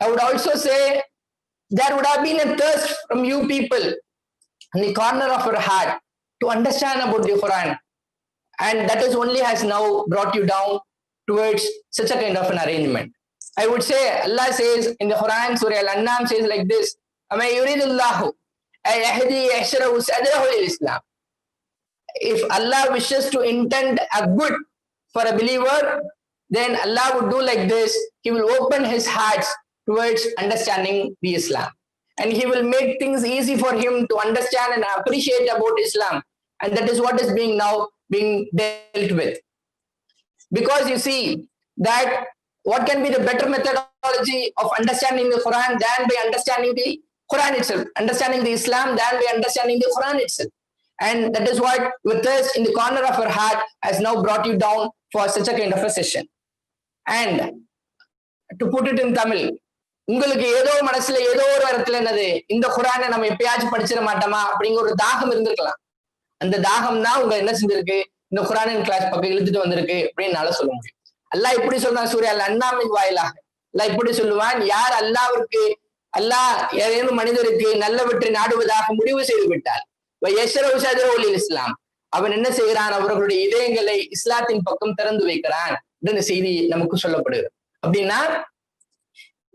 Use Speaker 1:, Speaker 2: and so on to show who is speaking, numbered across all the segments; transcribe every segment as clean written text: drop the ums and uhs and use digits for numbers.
Speaker 1: I would also say there would have been a thirst from you people in the corner of your heart to understand about the Quran. And that is only has now brought you down towards such a kind of an arrangement. I would say Allah says in the Quran, Surah Al-An'am says like this, Islam. If Allah wishes to intend a good for a believer, then Allah would do like this. He will open his hearts towards understanding the Islam. And he will make things easy for him to understand and appreciate about Islam. And that is what is being dealt with. Because you see that what can be the better methodology of understanding the Quran than by understanding the Quran itself, understanding the Islam than by understanding the Quran itself. And that is what with us in the corner of your heart has now brought you down for such a kind of a session. And to put it in Tamil, உங்களுக்கு ஏதோ மனசுல ஏதோ ஒரு இடத்துல என்னது இந்த குரானை நம்ம எப்பயாச்சும் படிச்சிட மாட்டோமா அப்படிங்கிற ஒரு தாகம் இருந்திருக்கலாம். அந்த தாகம் தான் உங்க என்ன செஞ்சிருக்கு, இந்த குரானின் கிளாஸ் பக்கம் இழுத்துட்டு வந்திருக்கு அப்படின்னு சொல்ல முடியும். அல்லாஹ் இப்படி சொல்றான் சூர்யா அண்ணாமின் வாயிலாக. அல்லாஹ் இப்படி சொல்லுவான், யார் அல்லாஹ் ஏதேனும் மனிதருக்கு நல்லவற்றை நாடுவதாக முடிவு செய்து விட்டார், இஸ்லாம், அவன் என்ன செய்கிறான், அவர்களுடைய இதயங்களை இஸ்லாத்தின் பக்கம் திறந்து வைக்கிறான் இந்த செய்தி நமக்கு சொல்லப்படுகிறது. அப்படின்னா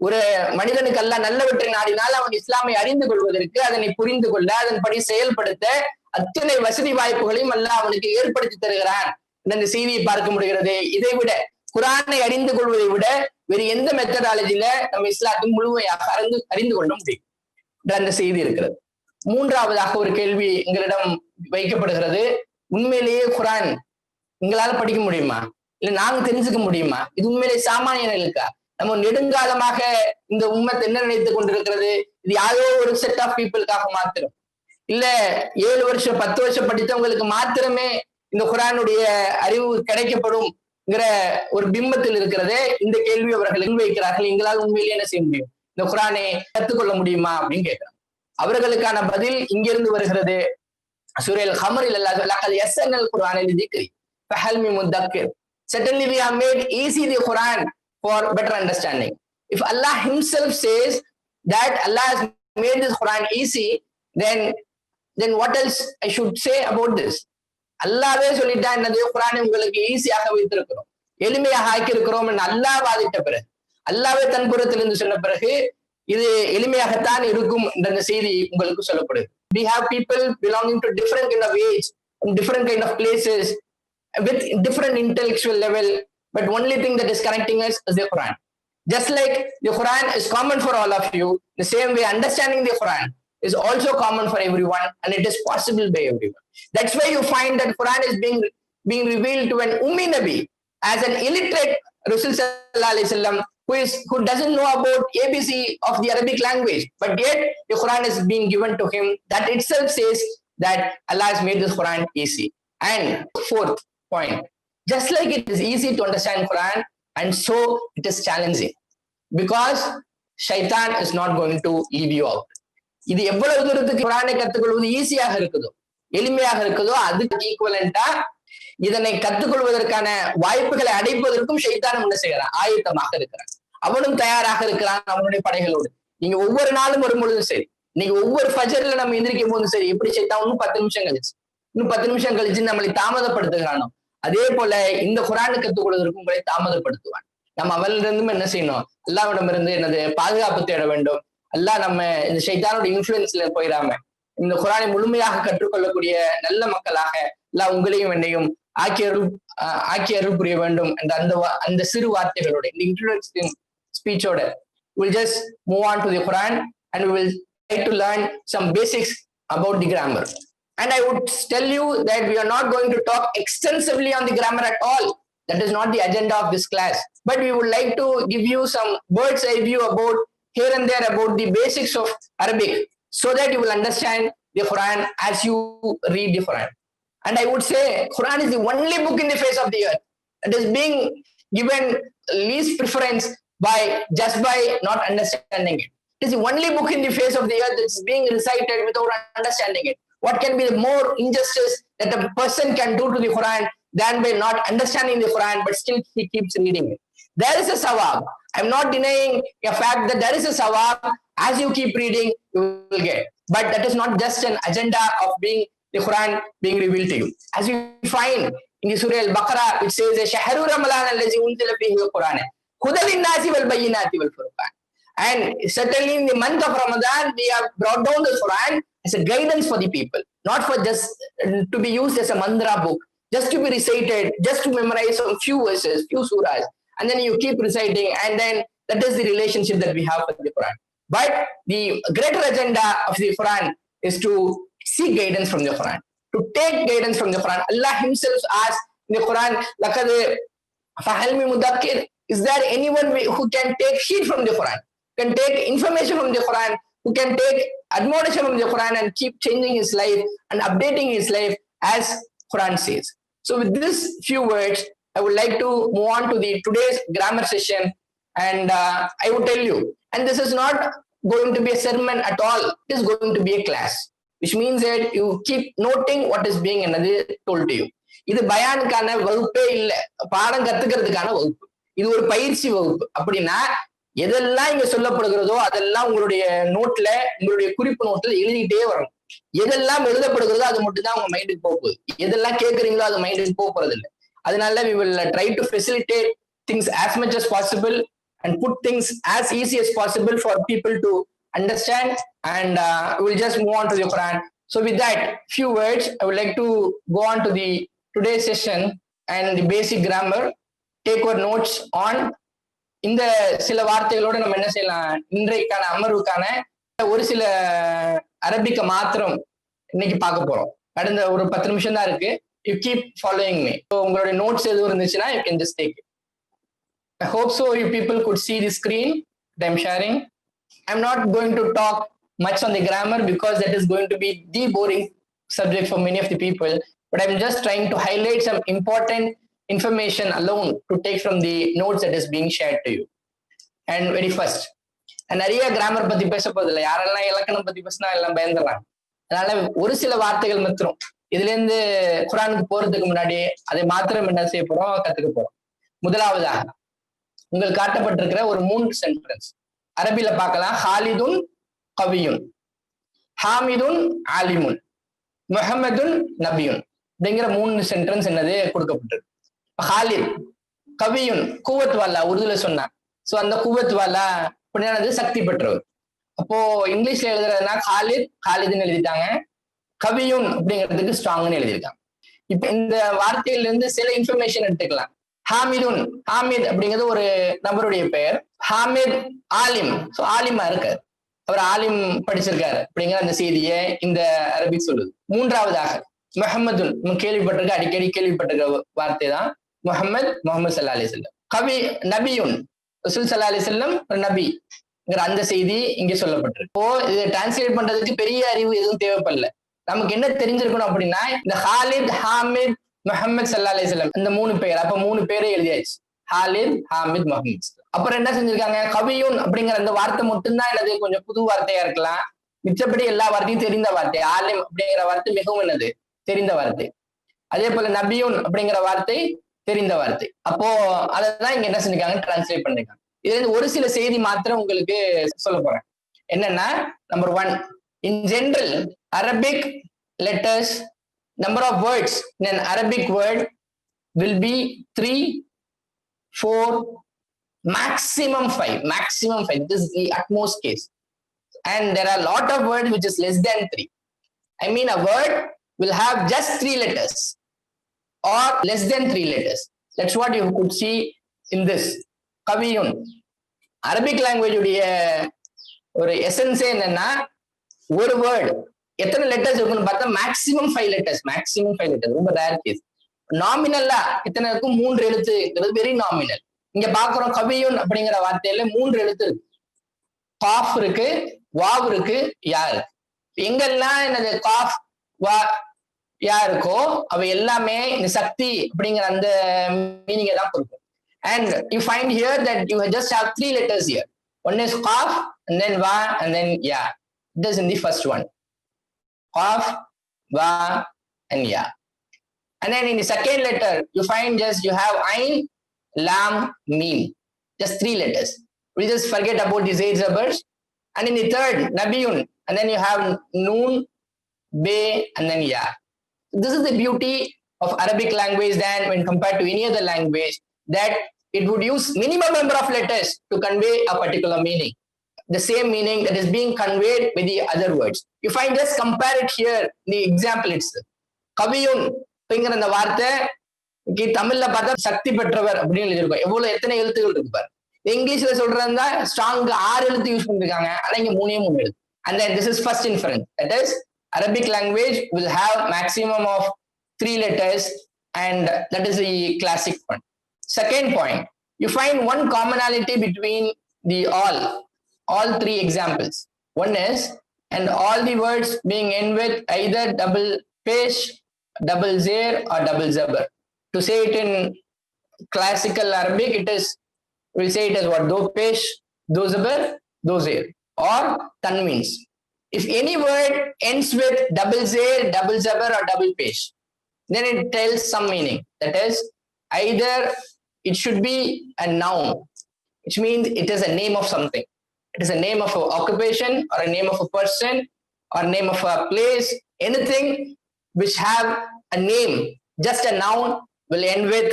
Speaker 1: ஒரு மனிதனுக்கு அல்லாஹ் நல்லவற்றை நாடினால் அவன் இஸ்லாமை அறிந்து கொள்வதற்கு, அதனை புரிந்து கொள்ள, அதன்படி செயல்படுத்த அத்தனை வசதி வாய்ப்புகளையும் அல்லாஹ் அவனுக்கு ஏற்படுத்தி தருகிறான் இந்த செய்தியை பார்க்க முடிகிறது. இதை விட குரானை அறிந்து கொள்வதை விட வேறு எந்த மெத்தடாலஜில நம்ம இஸ்லாத்தை முழுமையாக அறிந்து கொள்ள முடியும் அந்த செய்தி இருக்கிறது. மூன்றாவதாக ஒரு கேள்வி எங்களிடம் வைக்கப்படுகிறது, உண்மையிலேயே குரான் எங்களால படிக்க முடியுமா, இல்ல நாங்க தெரிஞ்சுக்க முடியுமா, இது உண்மையிலேயே சாமானியர்களுக்கா, நம்ம நெடுங்காலமாக இந்த உம்மத் என்ன நினைத்துக் கொண்டிருக்கிறது, இது யாரோ ஒரு செட் ஆஃப் பீப்புளுக்காக மாத்திரம், இல்ல 7 வருஷம் 10 வருஷம் படித்தவங்களுக்கு மாத்திரமே இந்த குரானுடைய அறிவு கிடைக்கப்படும்ங்கிற ஒரு பிம்பத்தில் இருக்கிறதே இந்த கேள்வி அவர்கள் முன்வைக்கிறார்கள். எங்களால் உண்மையிலேயே என்ன செய்ய முடியும், இந்த குரானை கத்துக்கொள்ள முடியுமா அப்படின்னு கேட்கிறாங்க. அவர்களுக்கான பதில் இங்கிருந்து வருகிறது. சூரல் கமரில் அல்லாஹ் குர்ஆனில் திக்ரி ஃபஹல் மின் முதக்கிர். Certainly we have made easy the Quran for better understanding. If Allah himself says that Allah has made this Quran easy, then what else I should say about this? அல்லாவே சொல்லிட்டா என்னது, குரானை உங்களுக்கு ஈஸியாக வைத்திருக்கிறோம், எளிமையாக ஆக்கியிருக்கிறோம் என்று அல்லாஹ் வாதிட்ட பிறகு, அல்லாவே தன் புறத்திலிருந்து சொன்ன பிறகு இது எளிமையாகத்தான் இருக்கும் என்ற செய்தி உங்களுக்கு சொல்லப்படுது. We have people belonging to different kind of age, different kind of places, with different intellectual level, but only thing that is connecting us is the Quran. Just like the Quran is common for all of you, the same way understanding the Quran is also common for everyone, and it is possible by everyone. That's why you find that Quran is being revealed to an Ummi Nabi as an illiterate Rasul sallallahu alaihi wasallam who doesn't know about ABC of the Arabic language, but yet the Quran is being given to him. That itself says that Allah has made this Quran easy. And fourth point, just like it is easy to understand Quran, and so it is challenging, because Shaitan is not going to leave you out. இது எவ்வளவு தூரத்துக்கு குரானை கத்துக்கொள்வது ஈஸியாக இருக்குதோ, எளிமையாக இருக்குதோ, அதுக்கு ஈக்குவலண்டா இதனை கத்துக்கொள்வதற்கான வாய்ப்புகளை அடைப்பதற்கும் ஷைத்தான் என்ன செய்யறான், ஆயத்தமாக இருக்கிறான். அவனும் தயாராக இருக்கிறான் அவனுடைய படைகளோடு. நீங்க ஒவ்வொரு நாளும் வரும்பொழுதும் சரி, நீங்க ஒவ்வொரு ஃபஜர்ல நம்ம எந்திரிக்கும் போதும் சரி, எப்படி ஷைத்தான் இன்னும் 10 நிமிஷம் கழிச்சு நம்மளை தாமதப்படுத்துகிறானோ, அதே போல இந்த குரானை கத்துக்கொள்வதற்கும் உங்களை தாமதப்படுத்துவான். நம்ம அவனிலிருந்தும் என்ன செய்யணும், அல்லாஹ்விடமிருந்து என்னது பாதுகாப்பு தேட வேண்டும். அல்லாஹ் நம்ம இந்த ஷைத்தானோட இன்ஃபுளுன்ஸ்ல போயிடாம இந்த குரானை முழுமையாக கற்றுக்கொள்ளக்கூடிய நல்ல மக்களாக அல்லாஹ் உங்களையும் என்னையும் ஆக்கி அருள் புரிய வேண்டும் என்ற அந்த சிறு வார்த்தைகளோட இந்த introduction ஸ்பீச்சோட we'll just move on to the Quran and we will try to learn some basics about the grammar. And I would tell you that we are not going to talk extensively on the grammar at all. That is not the agenda of this class. But we would like to give you some bird's eye view about here and there about the basics of Arabic, so that you will understand the Quran as you read the Quran. And I would say Quran is the only book in the face of the earth that is being given least preference by not understanding it. It is the only book in the face of the earth that is being recited without understanding it. What can be the more injustice that a person can do to the Quran than by not understanding the Quran, but still he keeps reading it? There is a sawab. I'm not denying a fact that there is a sawab. As you keep reading, you will get. But that is not just an agenda of being the Quran being revealed to you. As you find in the Surah Al-Baqarah, it says, "Shahru Ramadan allazi unzila fihi al-Quran, hudan lin-nasi wal bayyinati wal furqan." And certainly in the month of Ramadan, we have brought down the Quran as a guidance for the people, not for just to be used as a mantra book, just to be recited, just to memorize some few verses, few surahs, and then you keep reciting, and then that is the relationship that we have with the Quran. But the greater agenda of the Quran is to seek guidance from the Quran, to take guidance from the Quran. Allah Himself asks in the Quran, "Laqad fahalmi mudakkir." Is there anyone who can take heed from the Quran, can take information from the Quran, who can take admonition from the Quran and keep changing his life and updating his life as Quran says? So with these few words, I would like to move on to the today's grammar session, and I would tell you, and this is not going to be a sermon at all, it is going to be a class, which means that you keep noting what is being told to you. இது பயானுக்கான வகுப்பே இல்லை, பாடம் கத்துக்கிறதுக்கான வகுப்பு. இது ஒரு பயிற்சி வகுப்பு. அப்படின்னா எதெல்லாம் இங்க சொல்லப்படுகிறதோ அதெல்லாம் உங்களுடைய நோட்ல, உங்களுடைய குறிப்பு நோட்ல எழுதிக்கிட்டே வரணும். எதெல்லாம் எழுதப்படுகிறதோ அது மட்டும் தான் உங்க மைண்டுக்கு போக போகுது. எதெல்லாம் கேட்கறீங்களோ அது மைண்டுக்கு போக போறது இல்லை. அதனால we will try to facilitate things as much as possible and put things as easy as possible for people to understand, and we'll just move on to the Quran. So with that few words, I would like to go on to the today's session and the basic grammar. Take your notes on இந்த சில வார்த்தைகளோட நம்ம என்ன செய்யலாம், இன்றைக்கான அமர்வுக்கான ஒரு சில அரபிக்க மாத்திரம் இன்னைக்கு பார்க்க போறோம். கடந்த ஒரு 10 நிமிஷம் தான் இருக்கு. You keep following me. So உங்களுடைய நோட்ஸ் எதுவும் இருந்துச்சுன்னா you can just take it. I hope so you people could see the screen that I'm sharing. I'm not going to talk much on the grammar because that is going to be the boring subject for many of the people, but I'm just trying to highlight some important information alone to take from the notes that is being shared to you. And very first, நிறைய grammar பத்தி பேச போதில்லை. யாரெல்லாம் இலக்கணம் பத்தி பேசினா எல்லாம் பயந்துடுறாங்க. அதனால ஒரு சில வார்த்தைகள் மாத்திரம் இதுல இருந்து குரானுக்கு போறதுக்கு முன்னாடி அதை மாத்திரம் என்ன செய்ய போறோம், கத்துக்க போறோம். முதலாவதாக உங்களுக்கு காட்டப்பட்டிருக்கிற ஒரு 3 சென்டென்ஸ் அரபில பார்க்கலாம். ஹாலிதுன் கவியுன், ஹாமிதுன் ஆலிமுன், முஹம்மதுன் நபியுன் அப்படிங்கிற 3 சென்டென்ஸ் என்னது கொடுக்கப்பட்டிருக்கு. ஹாலித் கவியுன் குவத் வாலா, உருதுல சொன்னா. சோ அந்த குவத் வாலா அப்படின்னாது சக்தி பெற்றவர். அப்போ இங்கிலீஷ்ல எழுதுறதுனா ஹாலித் ஹாலிதுன்னு எழுதிட்டாங்க, கவியுன் அப்படிங்கிறதுக்கு ஸ்ட்ராங்னு எழுதியிருக்காங்க. இப்ப இந்த வார்த்தையில இருந்து சில இன்ஃபர்மேஷன் எடுத்துக்கலாம். ஹாமிதுன், ஹாமித் அப்படிங்கிறது ஒரு நபருடைய பெயர். ஹாமித் ஆலிம், சோ ஆலிமா இருக்காரு, அவர் ஆலிம் படிச்சிருக்காரு அப்படிங்கிற அந்த செய்தியை இந்த அரபிக் சொல்லுது. மூன்றாவதாக முஹம்மதுன், கேள்விப்பட்டிருக்க, அடிக்கடி கேள்விப்பட்டிருக்க வார்த்தை தான் முஹம்மது ஸல்லல்லாஹு அலைஹி வஸல்லம். கவி நபியுன், ரசூல் ஸல்லல்லாஹு அலைஹி வஸல்லம் நபிங்கிற அந்த செய்தி இங்கே சொல்லப்பட்டிருக்கு. இப்போ இதை டிரான்ஸ்லேட் பண்றதுக்கு பெரிய அறிவு எதுவும் தேவைப்படல. நமக்கு என்ன தெரிஞ்சிருக்கணும் அப்படின்னா இந்த ஹாலித், ஹாமித், முஹம்மது ஸல்லல்லாஹு அலைஹி வஸல்லம் இந்த 3 பேர், அப்ப 3 பேரே எழுதியாச்சு. ஹாலித், ஹாமித், முஹம்மது. அப்புறம் என்ன செஞ்சிருக்காங்க, கவியுன் அப்படிங்கிற அந்த வார்த்தை மட்டும்தான் என்னது கொஞ்சம் புது வார்த்தையா இருக்கலாம். மிச்சப்படி எல்லா வார்த்தையும் தெரிந்த வார்த்தை. ஆலிம் அப்படிங்கிற வார்த்தை மிகவும் என்னது தெரிந்த வார்த்தை. அதே போல நபியுன் அப்படிங்கிற வார்த்தை தெரிந்த வார்த்தை. அப்போ அதான் இங்க என்ன செஞ்சிருக்காங்க, டிரான்ஸ்லேட் பண்ணிருக்காங்க. இதுல இருந்து ஒரு சில செய்தி மாத்திரம் உங்களுக்கு சொல்ல போறேன். என்னன்னா, number 1, in general Arabic letters, number of words in an Arabic word will be 3, 4, maximum 5. This is the utmost case. And there are a lot of words which is less than 3. I mean, a word will have just 3 letters or less than 3 letters. That's what you could see in this. Kaviyun. Arabic language உடைய ஒரு எசன்ஸே என்னன்னா, ஒரு word எத்தனை letters இருக்குன்னு பார்த்தா maximum 5 letters. ரொம்ப rare case. நாமினல்லா எத்தனை இருக்கும், 3 எழுத்துங்கிறது வெரி நாமினல். இங்க பாக்குறோம் கவியுன் அப்படிங்கிற வார்த்தையில 3 எழுத்து இருக்கு. காஃப் இருக்கு, வாவ் இருக்கு, யா இருக்கு. எங்கெல்லாம் என்னது காஃப் வா யா இருக்கோ அவை எல்லாமே இந்த சக்தி அப்படிங்கிற அந்த மீனிங்கை தான் கொடுக்கும். And you find here that you just have 3 letters here. One is qaf, and then va, and then ya. It is in the first one. Qaf, va, and ya. And then in the second letter, you find just you have ain, lam, mim. just 3 letters. We just forget about the Zayd Zabars. And in the third, Nabiyun, and then you have Noon, Be, and then Ya. This is the beauty of Arabic language than when compared to any other language, that it would use minimum number of letters to convey a particular meaning. The same meaning that is being conveyed with the other words. If I just compare it here, the example itself. Kaviyun, அப்படிங்கிற அந்த வார்த்தை தமிழ்ல பார்த்தா சக்தி பெற்றவர் அப்படின்னு எழுதியிருக்கோம். எவ்வளவு எத்தனை எழுத்துக்கள் இருக்கு பாரு. இங்கிலீஷ்ல சொல்றதா ஸ்ட்ராங் 6 எழுத்து யூஸ் பண்ணிருக்காங்க. ஆனா இங்க 3 எழுத்து. And then this is first inference. That is, Arabic language will have maximum of 3 letters, and that is the classic one. Second point, you find one commonality between the all 3 examples. One is, and all the words being end with either double pesh, double zair, or double zabar. To say it in classical Arabic, it is, we'll say it as what? Do pesh, do zabar, do zair, or tanweens. If any word ends with double zair, double zabar, or double pesh, then it tells some meaning. That is, either it should be a noun, which means it is a name of something. It is a name of an occupation, or a name of a person, or name of a place. Anything which have a name, just a noun, will end with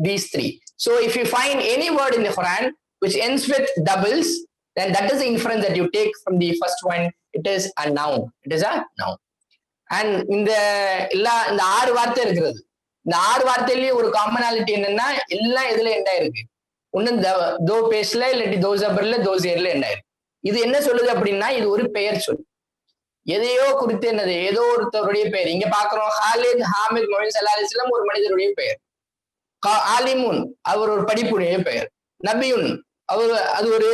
Speaker 1: these 3. So if you find any word in the Quran which ends with doubles, then that is the inference that you take from the first one. It is a noun. It is a noun. And இந்த 6 வார்த்தை இருக்கிறது. இந்த 6 வார்த்தையிலேயே ஒரு commonality என்னன்னா, எல்லாம் எதுல end ஆயிருக்கு? ஒன்னும் தோ பேஸ்ல, இல்லாட்டி தோ ஜபர்ல, தோ ஜேர்ல எண்ட் ஆயிருக்கு. இது என்ன சொல்லுது அப்படின்னா, இது ஒரு பெயர் சொல். எதையோ குறித்து என்னது, ஏதோ ஒருத்தருடைய பெயர். இங்க பாக்குறோம், ஹாலித், ஹாமித், மொஹின் ஸல்லல்லாஹு அலைஹி வஸல்லம் ஒரு மனிதருடைய பெயர். ஆலிமுன், அவர் ஒரு படிப்புடைய பெயர். நபியுன், அது ஒரு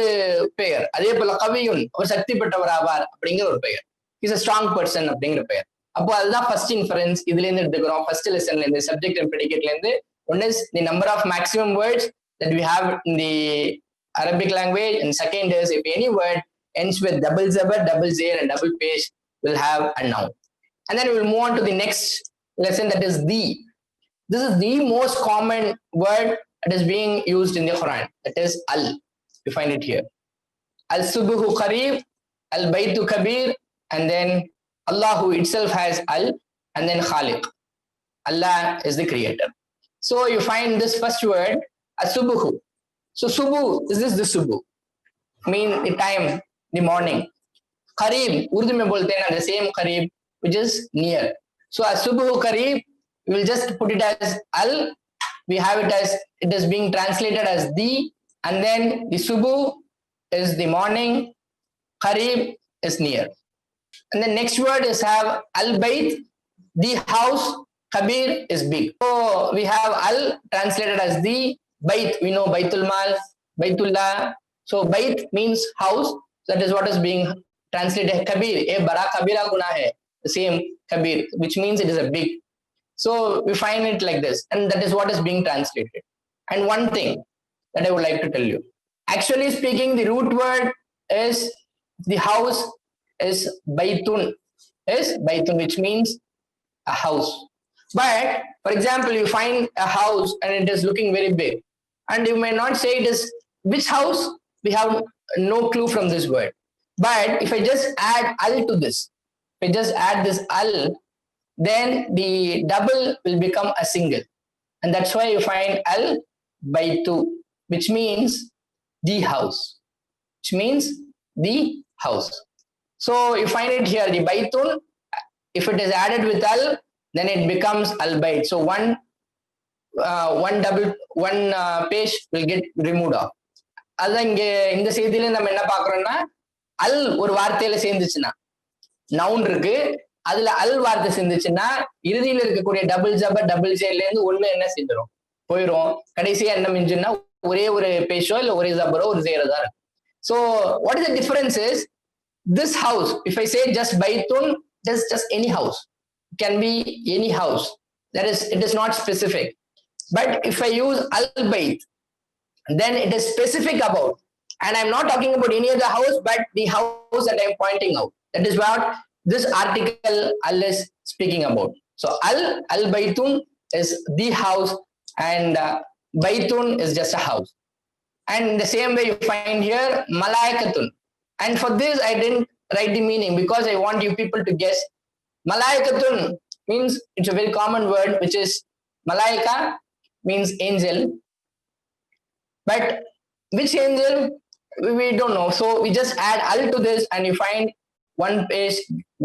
Speaker 1: பெயர். அதே போல கவியுன், அவர் சக்தி பெற்றவர் ஆவார் அப்படிங்கிற ஒரு பெயர். இஸ் அ ஸ்ட்ராங் பர்சன் அப்படிங்கிற பெயர். அப்போ அதுதான் ஃபர்ஸ்ட் இன்ஃபரன்ஸ். இதுல இருந்து எடுத்துக்கிறோம், ஃபர்ஸ்ட் லெசன்ல இருந்து, சப்ஜெக்ட் அண்ட் ப்ரெடிகேட்ல இருந்து. One is the number of maximum words that we have in the Arabic language, and second is, if any word ends with double zabar, double zair, and double pesh, will have a noun. And then we will move on to the next lesson, that is the. This is the most common word that is being used in the Quran. That is al. You find it here. Al subhu qareeb, al baytu kabir, and then Allahu itself has al, and then khaliq. Allah is the creator. So you find this first word, Asubuhu. So subu, is this the subu? Mean the time, the morning. Qareeb, Urdu mein bolte hain, the same qareeb, which is near. So Asubuhu qareeb, we will just put it as al. We have it as, it is being translated as the, and then the subu is the morning, qareeb is near. And the next word is have al bayt, the house, kabir is big. So we have al translated as the. Bait, we know Baitul Mal, Baitullah. So Bait means house. That is what is being translated. Kabir, bara kabira guna hai. The same kabir, which means it is a big. So we find it like this, and that is what is being translated. And one thing that I would like to tell you. Actually speaking, the root word is, the house is Baitun. Is Baitun, which means a house. But for example, you find a house and it is looking very big. And you may not say it is which house. We have no clue from this word. But if I just add al to this, if I just add this al, then the double will become a single. And that's why you find al baitu, which means the house. Which means the house. So you find it here, the baitun, if it is added with al, then it becomes al bait. So one page will get removed off. அதான் இங்க இந்த செய்தியில நம்ம என்ன பாக்குறோம்னா, அல் ஒரு வார்த்தையில சேர்ந்துச்சுன்னா, noun இருக்கு, அதுல அல் வார்த்தை சேர்ந்துச்சுன்னா, இறுதியில இருக்கக்கூடிய டபுள் ஜபர், டபுள் ஜேர்ல இருந்து ஒண்ணு என்ன செஞ்சிடும், போயிடும். கடைசியா என்ன மிஞ்சுன்னா ஒரே ஒரு பேஷோ இல்ல ஒரே ஜபரோ ஒரு ஜேரோ தான் இருக்கு. So what is the difference is, this house, if I say just baitun, just any house, it can be any house. That is, it is not specific. But if I use al-bayt, then it is specific about, and I'm not talking about any other house, but the house that I'm pointing out. That is what this article al is speaking about. So al-baytun is the house, and baytun is just a house. And in the same way you find here malaikatun. And for this I didn't write the meaning because I want you people to guess. Malaikatun means it's a very common word, which is malaika means angel. But which angel? We don't know. So we just add al to this and you find one page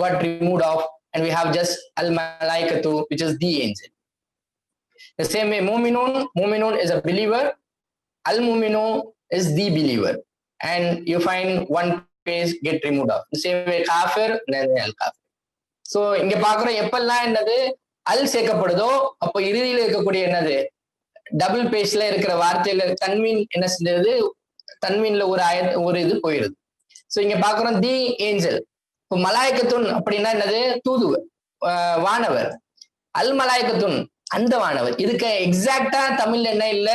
Speaker 1: got removed off and we have just al malaikatu, which is the angel. The same way muminun is a believer. Al muminu is the believer. And you find one page get removed off. The same way kafir, then al kafir. So இங்க பாக்குறோம் எப்பெல்லாம் என்னது அல் சேர்க்கப்படுதோ அப்போ இறுதியில் இருக்கக்கூடிய என்னது double பேஜ்ல இருக்கிற வார்த்தையில தன்மீன் என்ன செஞ்சது தன்மீன்ல ஒரு இது போயிருது. சோ இங்க பாக்குறோம் தி ஏஞ்சல். இப்போ மலாய்க்கத்துன் அப்படின்னா என்னது தூதுவர், வானவர். அல் மலாய்க்கத்துன் அந்த வானவர். இதுக்கு எக்ஸாக்டா தமிழ்ல என்ன இல்ல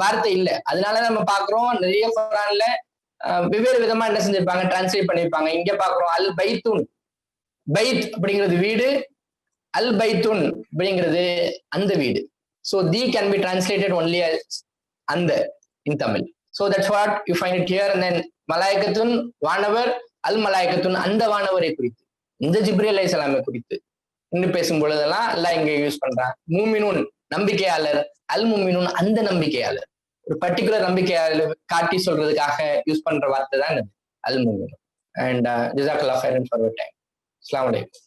Speaker 1: வார்த்தை இல்லை. அதனால நம்ம பாக்குறோம் நிறைய குர்ஆன்ல வெவ்வேறு விதமா என்ன செஞ்சிருப்பாங்க டிரான்ஸ்லேட் பண்ணிருப்பாங்க. இங்க பாக்குறோம் அல் பைத்துன், பைத் அப்படிங்கிறது வீடு, அல் பைத்துன் அப்படிங்கிறது அந்த வீடு. So the can be translated only as அந்த in Tamil. So that's what you find it here. And then malaikatun வானவர், அல் மலாய்க்கத்துன் அந்த வானவரை குறித்து, இந்த ஜிப்ரீல் அலைஹிஸ்ஸலாமை குறித்து இன்னும் பேசும் பொழுதெல்லாம் எல்லாம் இங்க யூஸ் பண்றான். மூமினூன் நம்பிக்கையாளர், அல் மூமினூன் அந்த நம்பிக்கையாளர். ஒரு பர்டிகுலர் நம்பிக்கையாளர் காட்டி சொல்றதுக்காக யூஸ் பண்ற வார்த்தை தான் அல் மூமினூன். And ஜஸாக்கல்லாஹு ஹைரன் ஃபார் யுவர் டைம். அஸ்ஸலாமு அலைக்கும்.